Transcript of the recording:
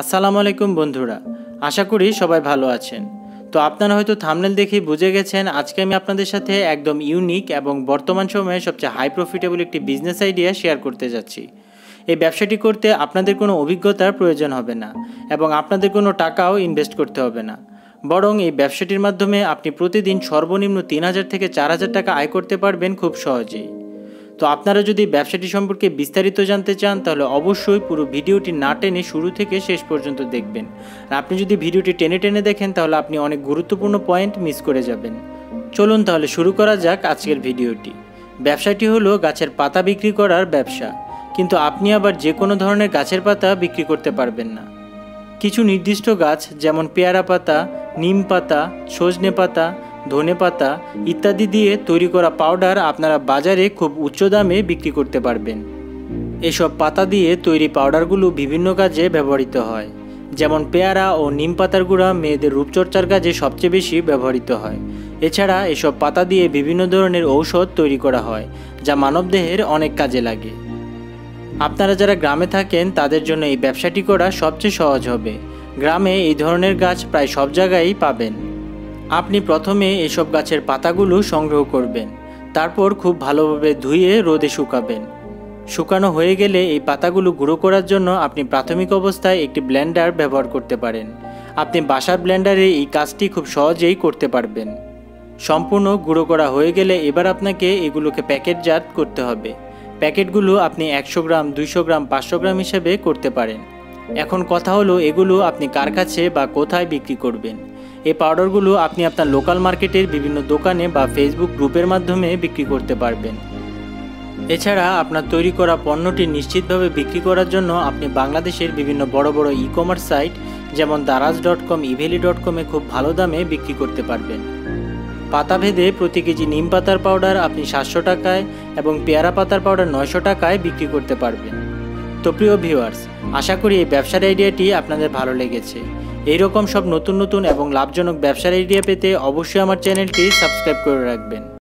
আসসালামু আলাইকুম বন্ধুরা, আশা করি সবাই ভালো আছেন। তো আপনারা হয়তো থাম্বনেল দেখেই বুঝে গেছেন আজকে আমি আপনাদের সাথে একদম ইউনিক এবং বর্তমান সময়ে সবচেয়ে হাই প্রফিটেবল একটি বিজনেস আইডিয়া শেয়ার করতে যাচ্ছি। এই ব্যবসাটি করতে আপনাদের কোনো অভিজ্ঞতার প্রয়োজন হবে না এবং আপনাদের কোনো টাকাও ইনভেস্ট করতে হবে না, বরং এই ব্যবসাটির মাধ্যমে আপনি প্রতিদিন সর্বনিম্ন ৩,০০০ থেকে ৪,০০০ টাকা আয় করতে পারবেন খুব সহজেই। তো আপনারা যদি ব্যবসাটি সম্পর্কে বিস্তারিত জানতে চান তাহলে অবশ্যই পুরো ভিডিওটি না টেনে শুরু থেকে শেষ পর্যন্ত দেখবেন। আর আপনি যদি ভিডিওটি টেনে টেনে দেখেন তাহলে আপনি অনেক গুরুত্বপূর্ণ পয়েন্ট মিস করে যাবেন। চলুন তাহলে শুরু করা যাক আজকের ভিডিওটি। ব্যবসাটি হলো গাছের পাতা বিক্রি করার ব্যবসা, কিন্তু আপনি আবার যে কোনো ধরনের গাছের পাতা বিক্রি করতে পারবেন না। কিছু নির্দিষ্ট গাছ যেমন পেয়ারা পাতা, নিম পাতা, সজনে পাতা, ধনে পাতা ইত্যাদি দিয়ে তৈরি করা পাউডার আপনারা বাজারে খুব উচ্চ দামে বিক্রি করতে পারবেন। এসব পাতা দিয়ে তৈরি পাউডারগুলো বিভিন্ন কাজে ব্যবহৃত হয়, যেমন পেয়ারা ও নিম পাতার গুঁড়া মেয়েদের রূপচর্চার কাজে সবচেয়ে বেশি ব্যবহৃত হয়। এছাড়া এসব পাতা দিয়ে বিভিন্ন ধরনের ঔষধ তৈরি করা হয়, যা মানবদেহের অনেক কাজে লাগে। আপনারা যারা গ্রামে থাকেন তাদের জন্য এই ব্যবসাটি করা সবচেয়ে সহজ হবে। গ্রামে এই ধরনের গাছ প্রায় সব জায়গায়ই পাবেন। আপনি প্রথমে এসব গাছের পাতাগুলো সংগ্রহ করবেন, তারপর খুব ভালোভাবে ধুয়ে রোদে শুকাবেন। শুকানো হয়ে গেলে এই পাতাগুলো গুঁড়ো করার জন্য আপনি প্রাথমিক অবস্থায় একটি ব্লেন্ডার ব্যবহার করতে পারেন। আপনি বাসার ব্লেন্ডারে এই কাজটি খুব সহজেই করতে পারবেন। সম্পূর্ণ গুঁড়ো করা হয়ে গেলে এবার আপনাকে এগুলোকে প্যাকেটজাত করতে হবে। প্যাকেটগুলো আপনি 100 গ্রাম, 200 গ্রাম, 500 গ্রাম হিসেবে করতে পারেন। এখন কথা হলো এগুলো আপনি কার কাছে বা কোথায় বিক্রি করবেন। এই পাউডারগুলো আপনি আপনার লোকাল মার্কেটের বিভিন্ন দোকানে বা ফেসবুক গ্রুপের মাধ্যমে বিক্রি করতে পারবেন। এছাড়া আপনার তৈরি করা পণ্যটি নিশ্চিতভাবে বিক্রি করার জন্য আপনি বাংলাদেশের বিভিন্ন বড় বড় ই-কমার্স সাইট যেমন daraz.com, eveli.com-এ খুব ভালো দামে বিক্রি করতে পারবেন। পাতাভেদে প্রতি কেজি নিম পাতার পাউডার আপনি 700 টাকায় এবং পেয়ারা পাতার পাউডার 900 টাকায় বিক্রি করতে পারবেন। তো প্রিয় ভিউয়ার্স, আশা করি এই ব্যবসার আইডিয়াটি আপনাদের ভালো লেগেছে। এইরকম সব নতুন নতুন এবং লাভজনক ব্যবসার আইডিয়া পেতে অবশ্যই আমার চ্যানেলটি সাবস্ক্রাইব করে রাখবেন।